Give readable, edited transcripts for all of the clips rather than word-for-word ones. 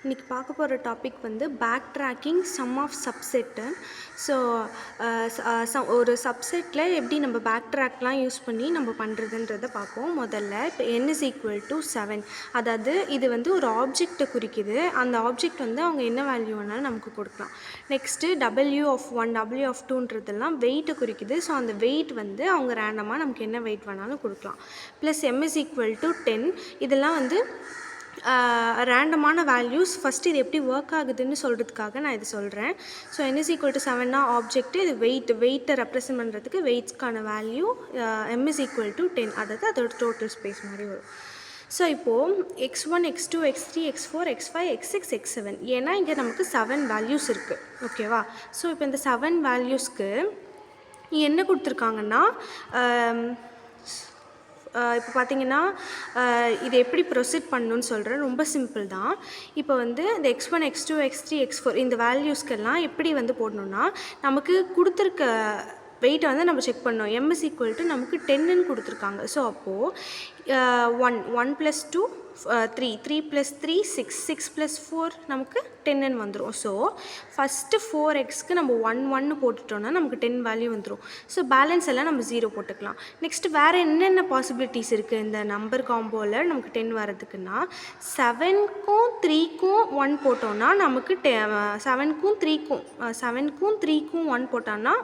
இன்றைக்கி பார்க்க போகிற டாபிக் வந்து backtracking sum of subset. So ஒரு சப்செட்டில் எப்படி நம்ம பேக் ட்ராக்லாம் யூஸ் பண்ணி நம்ம பண்ணுறதுன்றதை பார்ப்போம். முதல்ல இப்போ n is equal to 7, அதாவது இது வந்து ஒரு ஆப்ஜெக்டை குறிக்குது. அந்த ஆப்ஜெக்ட் வந்து அவங்க என்ன வேல்யூ வேணாலும் நமக்கு கொடுக்கலாம். நெக்ஸ்ட்டு W(1), W(2)ன்றதெல்லாம் வெயிட்டை குறிக்குது. ஸோ அந்த வெயிட் வந்து அவங்க ரேண்டமாக நமக்கு என்ன வெயிட் வேணாலும் கொடுக்கலாம். Plus m is equal to 10, இதெல்லாம் வந்து ரேண்டமான வேல்யூஸ். ஃபஸ்ட்டு இது எப்படி ஒர்க் ஆகுதுன்னு சொல்கிறதுக்காக நான் இது சொல்கிறேன். So n is equal to 7னா ஆப்ஜெக்ட்டு, இது வெயிட்டை ரெப்ரசன்ட் பண்ணுறதுக்கு வெயிட்ஸ்க்கான value m is equal to 10, அதாவது அதோட டோட்டல் ஸ்பேஸ் மாதிரி வரும். ஸோ இப்போது x1, x2, x3, x4, x5, x6, x7, ஏன்னா இங்கே நமக்கு 7 வேல்யூஸ் இருக்குது. ஓகேவா? ஸோ இப்போ இந்த 7 வேல்யூஸ்க்கு என்ன கொடுத்துருக்காங்கன்னா, இப்போ பார்த்தீங்கன்னா இது எப்படி ப்ரொசீட் பண்ணணுன்னு சொல்கிறேன். ரொம்ப சிம்பிள் தான். இப்போ வந்து இந்த x1, x2, x3, x4 இந்த வேல்யூஸ்க்கெல்லாம் எப்படி வந்து போடணுன்னா, நமக்கு கொடுத்துருக்க வெயிட்டை வந்து நம்ம செக் பண்ணோம். m is equal to நமக்கு 10ன்னு கொடுத்துருக்காங்க. ஸோ அப்போது 1 + 2 3, 3 + 3 6, 6 + 4 நமக்கு 10ன்னு வந்துடும். ஸோ ஃபஸ்ட்டு 4xக்கு நம்ம 1 போட்டுட்டோன்னா நமக்கு 10 வேல்யூ வந்துடும். ஸோ பேலன்ஸ் எல்லாம் நம்ம 0 போட்டுக்கலாம். நெக்ஸ்ட்டு வேறு என்னென்ன பாசிபிலிட்டிஸ் இருக்குது இந்த நம்பர் காம்போவில் நமக்கு 10 வரதுக்குன்னா, 7க்கும் 3க்கும் 1 போட்டோன்னா நமக்கு 7க்கும் 3க்கும் 1 போட்டோன்னா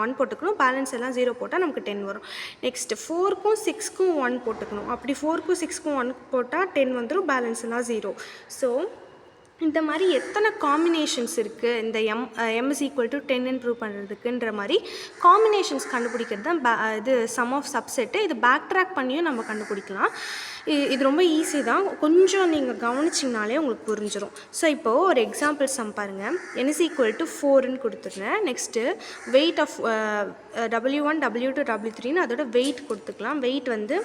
1 போட்டுக்கணும். பேலன்ஸ் எல்லாம் 0 போட்டால் நமக்கு 10 வரும். நெக்ஸ்ட்டு 4க்கும் 6க்கும் 1 போட்டுக்கணும். அப்படி 4க்கும் 6க்கும் 1 போட்டால் 10 வந்துடும். பேலன்ஸ் எல்லாம் 0. ஸோ இந்த மாதிரி எத்தனை காம்பினேஷன்ஸ் இருக்குது இந்த m is equal to 10ன்னு ப்ரூவ் பண்ணுறதுக்குன்ற மாதிரி காம்பினேஷன்ஸ் கண்டுபிடிக்கிறது தான் இது சம் ஆஃப் சப்செட்டு. இது பேக் ட்ராக் பண்ணியும் நம்ம கண்டுபிடிக்கலாம். இது ரொம்ப ஈஸி தான். கொஞ்சம் நீங்கள் கவனிச்சிங்கனாலே உங்களுக்கு புரிஞ்சிடும். ஸோ இப்போது ஒரு எக்ஸாம்பிள் சம் பாருங்கள். n is equal to 4ன்னு கொடுத்துருந்தேன். Next weight of W1, W2, W3ன்னு அதோட வெயிட் கொடுத்துக்கலாம். வெயிட் வந்து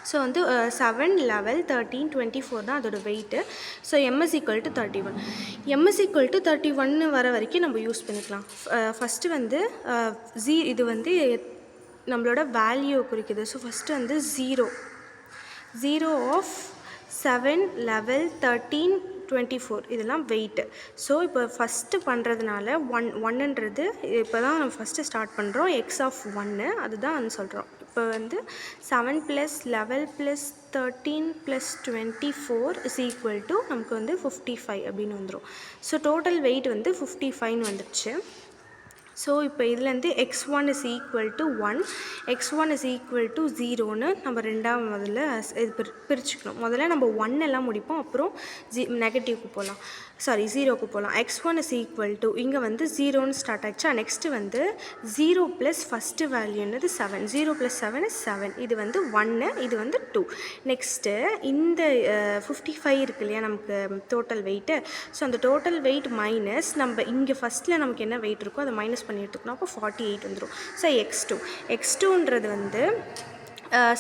ஸோ வந்து 7, 11, 13, 24 தான் அதோட weight. So m is equal to 31. m is equal to 31 வர வரைக்கும் நம்ம யூஸ் பண்ணிக்கலாம். ஃபஸ்ட்டு வந்து இது வந்து நம்மளோட வேல்யூ குறிக்குது. ஸோ ஃபஸ்ட்டு வந்து 0 ஆஃப் 7, 11, 13, 24 இதெல்லாம் வெயிட்டு. ஸோ இப்போ ஃபஸ்ட்டு பண்ணுறதுனால 1ன்றது இப்போ தான் நம்ம ஃபஸ்ட்டு ஸ்டார்ட் பண்ணுறோம். x of 1 அதுதான் வந்து சொல்கிறோம். இப்போ வந்து 7 + 11 + 13 + 24 is equal to நமக்கு வந்து 55 அப்படின்னு வந்துடும். ஸோ டோட்டல் வெயிட் வந்து 55ன்னு வந்துடுச்சு. ஸோ இப்போ இதுலேருந்து x1 is equal to 1, x1 is equal to 0ன்னு நம்ம ரெண்டாவது முதல்ல இது பிரிச்சுக்கணும். முதல்ல நம்ம 1 எல்லாம் முடிப்போம், அப்புறம் நெகட்டிவ்க்கு போகலாம், சாரி 0க்கு போகலாம். x1 is equal to இங்கே வந்து 0ன்னு ஸ்டார்ட் ஆகிடுச்சா. நெக்ஸ்ட்டு வந்து 0 + ஃபஸ்ட்டு வேல்யூன்றது 7, 0 + 7 is 7, இது வந்து 1, இது வந்து 2. நெக்ஸ்ட்டு இந்த 55 இருக்கு இல்லையா நமக்கு டோட்டல் வெயிட்டு. ஸோ அந்த டோட்டல் வெயிட் மைனஸ் நம்ம இங்கே ஃபஸ்ட்டில் நமக்கு என்ன வெயிட் இருக்கோ அதை மைனஸ் பண்ணி எடுத்துக்கணும். அப்போ 48 வந்துடும். ஸோ x2ன்றது வந்து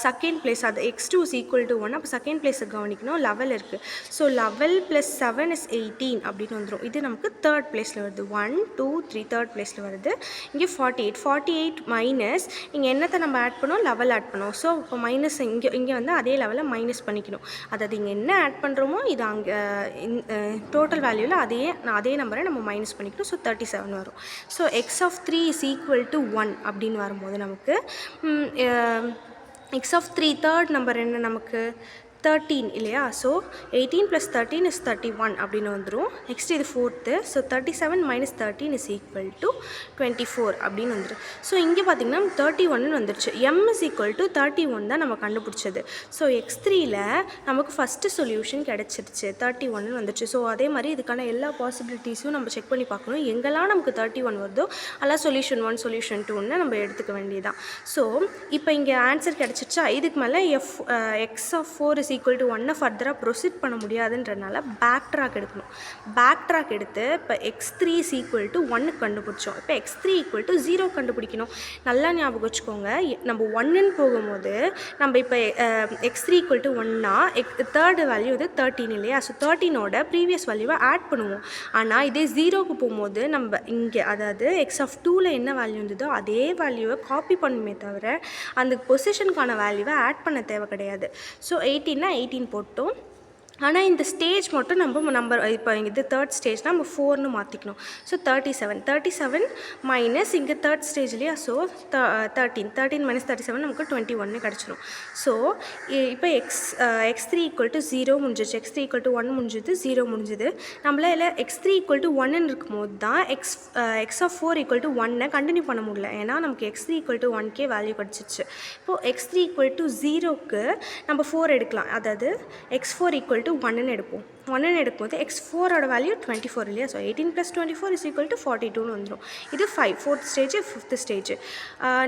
செகண்ட் பிளேஸ். அது x2 is equal to 1. அப்போ செகண்ட் பிளேஸை கவனிக்கணும். 11 இருக்குது. ஸோ 11 + 7 is 18 அப்படின்னு வந்துடும். இது நமக்கு தேர்ட் பிளேஸில் வருது. 1, 2, 3 தேர்ட் பிளேஸில் வருது. இங்கே 48 மைனஸ் இங்கே என்னத்தை நம்ம ஆட் பண்ணோம், லெவல் ஆட் பண்ணோம். ஸோ இப்போ மைனஸ் இங்கே வந்து அதே லெவலில் மைனஸ் பண்ணிக்கணும். அதாவது இங்கே என்ன ஆட் பண்ணுறோமோ இது அங்கே டோட்டல் வேல்யூவில் அதே நம்பரை நம்ம மைனஸ் பண்ணிக்கணும். ஸோ 37 வரும். So x of 3 is equal to 1 அப்படின்னு வரும்போது நமக்கு x of 3 தேர்ட் நம்பர் என்ன நமக்கு 13 இல்லையா. ஸோ 18 + 13 is 31 அப்படின்னு வந்துடும். நெக்ஸ்ட் இது fourth. So 37 - 13 is equal to 24 அப்படின்னு வந்துடும். ஸோ இங்கே பார்த்திங்கன்னா 31ன்னு வந்துடுச்சு. m is equal to 31 தான் நம்ம கண்டுபிடிச்சது. ஸோ x3ல் நமக்கு ஃபஸ்ட்டு சொல்யூஷன் கிடச்சிருச்சு, 31ன்னு வந்துடுச்சு. ஸோ அதே மாதிரி இதுக்கான எல்லா பாசிபிலிட்டிஸும் நம்ம செக் பண்ணி பார்க்கணும். எங்கெல்லாம் நமக்கு 31 வருதோ அதெல்லாம் சொல்யூஷன் 1, சொல்யூஷன் 2ன்னு நம்ம எடுத்துக்க வேண்டியதான். ஸோ இப்போ இங்கே ஆன்சர் கிடச்சிருச்சா. இதுக்கு மேலே x of 4 is equal to 1 ஃபர்தராக ப்ரொசீட் பண்ண முடியாதுன்றனால பேக் ட்ராக் எடுக்கணும். பேக் ட்ராக் எடுத்து இப்போ x3 is equal to 1 கண்டுபிடிச்சோம். இப்போ x3 equal to 0 கண்டுபிடிக்கணும். நல்லா ஞாபகம் வச்சுக்கோங்க. நம்ம 1ன்னு போகும்போது நம்ம இப்போ x3 equal to 1னா தேர்டு வேல்யூ இது 13 இல்லையா. ஸோ 13ஓட ப்ரீவியஸ் வேல்யூவை ஆட் பண்ணுவோம். ஆனால் இதே 0க்கு போகும்போது நம்ம இங்கே அதாவது x of 2ல் என்ன வேல்யூ இருந்ததோ அதே வேல்யூவை காப்பி பண்ணுமே தவிர அந்த பொசிஷனுக்கான வேல்யூவை ஆட் பண்ண தேவை கிடையாது. ஸோ 18னா 18 போட்டோம். ஆனால் இந்த ஸ்டேஜ் மட்டும் நம்ம நம்பர் இப்போ இது தேர்ட் ஸ்டேஜ்னால் நம்ம 4ன்னு மாற்றிக்கணும். ஸோ 37 மைனஸ் இங்கே தேர்ட் ஸ்டேஜ் இல்லையா, ஸோ 13 மைனஸ் 37 நமக்கு 21 கிடச்சிரும். ஸோ இப்போ x3 = 0 முடிஞ்சிச்சு, x3 = 1 முடிஞ்சுது, 0 முடிஞ்சுது. நம்மளால் x3 = 1ன்னு இருக்கும்போது தான் x4 = 1 கண்டினியூ பண்ண முடியல, ஏன்னா நமக்கு x3 = 1கே வேல்யூ கிடச்சிச்சு. இப்போது x3 = 0க்கு நம்ம 4 எடுக்கலாம், அதாவது x4 = 1ன்னு எடுப்போம். 1ன்னு எடுக்கும்போது x4ஓட வேல்யூ 24 இல்லையா, ஸோ 18 + 24 = 42ன்னு வந்துடும். இது 4th stage. 5th stage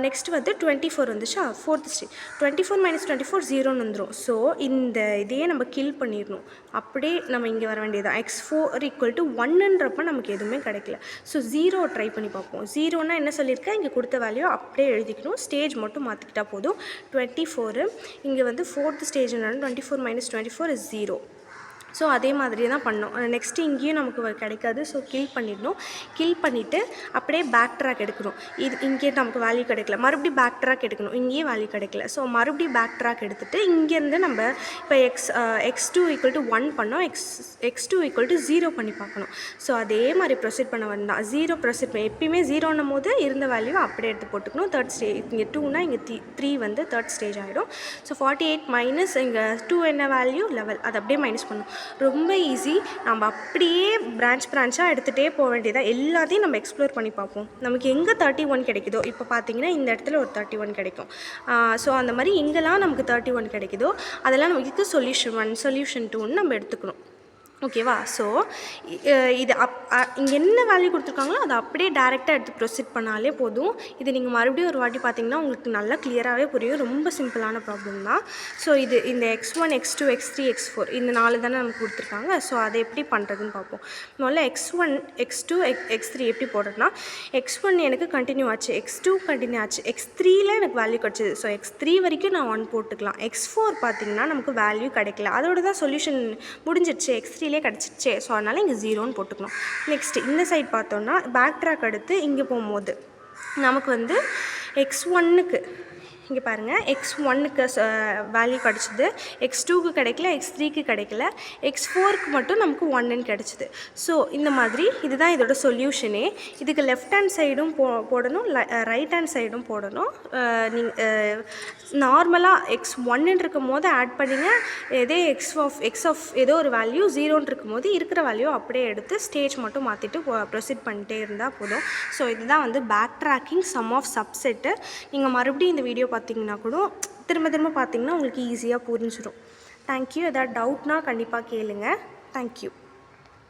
next வந்து 24 வந்துச்சா, 4th ஸ்டேஜ். 24 - 24 0ன்னு வந்துடும். ஸோ இந்த இதையே நம்ம கில் பண்ணிடணும், அப்படியே நம்ம இங்கே வர வேண்டியதான். x4 = 1ன்றப்ப நமக்கு எதுவுமே கிடைக்கல. ஸோ 0 ட்ரை பண்ணி பார்ப்போம். 0ன்னா என்ன சொல்லியிருக்கேன், இங்கே கொடுத்த வேல்யூ அப்படியே எழுதிக்கணும், ஸ்டேஜ் மட்டும் மாற்றிக்கிட்டால் போதும். 24 இங்கே வந்து 4th ஸ்டேஜ்னால 24 - 24 is 0. ஸோ அதே மாதிரி தான் பண்ணோம். நெக்ஸ்ட்டு இங்கேயும் நமக்கு கிடைக்காது, ஸோ கில் பண்ணிடணும். கில் பண்ணிவிட்டு அப்படியே பேக் ட்ராக் எடுக்கணும். இது இங்கே நமக்கு வேல்யூ கிடைக்கல, மறுபடியும் பேக் ட்ராக் எடுக்கணும், இங்கேயும் வேல்யூ கிடைக்கல. ஸோ மறுபடியும் பேக் ட்ராக் எடுத்துகிட்டு இங்கேருந்து நம்ம இப்போ x2 = 1 பண்ணோம், x2 = 0 பண்ணி பார்க்கணும். ஸோ அதே மாதிரி ப்ரொசீட் பண்ண வேண்டாம், 0 ப்ரொசீட் எப்பயுமே 0ன்னும் போது இருந்த வேல்யூ அப்படியே எடுத்து போட்டுக்கணும். தேர்ட் ஸ்டேஜ் இங்கே 2னா இங்கே 3 வந்து தேர்ட் ஸ்டேஜ் ஆகிடும். ஸோ 48 மைனஸ் இங்கே 2 என்ன வேல்யூ 11, அது அப்படியே மைனஸ் பண்ணும். ரொம்ப ஈஸி. நம்ம அப்படியே பிரான்ச்சாக எடுத்துகிட்டே போக வேண்டியதாக, எல்லாத்தையும் நம்ம எக்ஸ்ப்ளோர் பண்ணி பார்ப்போம். நமக்கு எங்கே 31 கிடைக்குதோ, இப்போ பார்த்தீங்கன்னா இந்த இடத்துல ஒரு 31 கிடைக்கும். ஸோ அந்த மாதிரி எங்கெல்லாம் நமக்கு 31 கிடைக்குதோ அதெல்லாம் நமக்கு சொல்யூஷன் 1 சொல்யூஷன் 2ன்னு நம்ம எடுத்துக்கணும். ஓகேவா? ஸோ இது இங்கே என்ன வேல்யூ கொடுத்துருக்காங்களோ அதை அப்படியே டேரெக்டாக எடுத்து ப்ரொசீட் பண்ணாலே போதும். இது நீங்கள் மறுபடியும் ஒரு வாட்டி பார்த்தீங்கன்னா உங்களுக்கு நல்லா கிளியராகவே புரியும். ரொம்ப சிம்பிளான ப்ராப்ளம் தான். ஸோ இந்த x1 x2 x3 x4 இந்த 4 தானே நமக்கு கொடுத்துருக்காங்க. ஸோ அதை எப்படி பண்ணுறதுன்னு பார்ப்போம். முதல்ல x1 x2 x3 எப்படி போடுறதுனா, x1 எனக்கு கண்டினியூ ஆச்சு, x2 கண்டினியூ ஆச்சு, x3ல எனக்கு வேல்யூ கிடச்சிது. ஸோ x3 வரைக்கும் நான் 1 போட்டுக்கலாம். x4 பார்த்தீங்கன்னா நமக்கு வேல்யூ கிடைக்கல, அதோட தான் சொல்யூஷன் முடிஞ்சிடுச்சு, x3 கிடச்சிச்சு. ஸோ அதனால் இங்கே 0ன்னு போட்டுக்கணும். நெக்ஸ்ட்டு இந்த சைட் பார்த்தோன்னா பேக் ட்ராக் எடுத்து இங்கே போகும்போது நமக்கு வந்து x1க்கு இங்கே பாருங்கள், x1க்கு வேல்யூ கிடச்சிது, x2க்கு கிடைக்கல, x3க்கு கிடைக்கல, x4க்கு மட்டும் நமக்கு 1ன்னு கிடச்சிது. ஸோ இந்த மாதிரி இதுதான் இதோட சொல்யூஷனே. இதுக்கு லெஃப்ட் ஹேண்ட் சைடும் போடணும், ரைட் ஹேண்ட் சைடும் போடணும். நீங்கள் நார்மலாக x1ன்னு இருக்கும் போது ஆட் பண்ணிங்க, இதே x of ஏதோ ஒரு வேல்யூ 0ன்னு இருக்கும் போது இருக்கிற வேல்யூ அப்படியே எடுத்து ஸ்டேஜ் மட்டும் மாற்றிட்டு ப்ரொசீட் பண்ணிட்டே இருந்தால் போதும். ஸோ இதுதான் வந்து backtracking sum of subset. நீங்கள் மறுபடியும் இந்த வீடியோ பார்த்தீங்கன்னா கூட திரும்ப பார்த்தீங்கன்னா உங்களுக்கு ஈஸியாக புரிஞ்சிடும். தேங்க்யூ. ஏதாவது டவுட்னா கண்டிப்பாக கேளுங்க. தேங்க்யூ.